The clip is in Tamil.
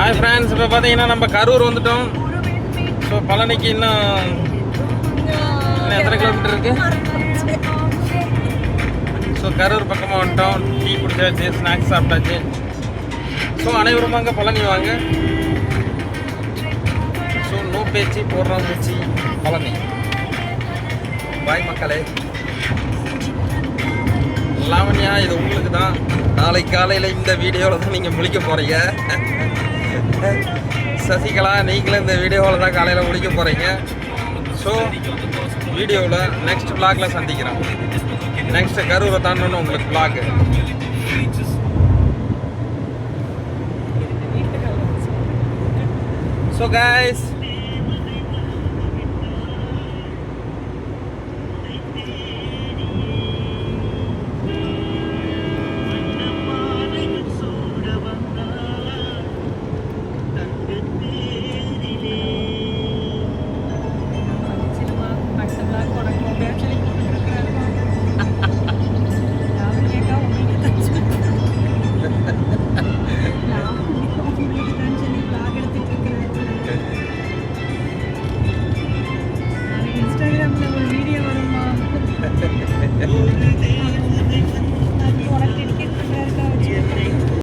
ஹாய் ஃப்ரெண்ட்ஸ், இப்போ பார்த்தீங்கன்னா நம்ம கரூர் வந்துட்டோம். ஸோ பழனிக்கு இன்னும் எத்தனை கிலோமீட்டர் இருக்கு? ஸோ கரூர் பக்கமாக வந்துட்டோம். டீ குடிச்சாச்சு, ஸ்நாக்ஸ் சாப்பிட்டாச்சு. ஸோ அனைவரும் வாங்க, பழனி வாங்க. ஸோ நோ பேச்சு போடுறோம் மூச்சு பழனி. பாய் மக்களே. லாவண்யா, இது உங்களுக்கு தான். நாளைக்கு காலையில் இந்த வீடியோவில் தான் நீங்கள் முழிக்க போகிறீங்க. சசிகலா, நீங்களும் இந்த வீடியோவில் தான் காலையில் முடிக்க போகிறீங்க. ஸோ வீடியோவில் நெக்ஸ்ட் vlogல சந்திக்கிறோம். நெக்ஸ்ட் கரூரை தாண்டணும் உங்களுக்கு vlog. So guys,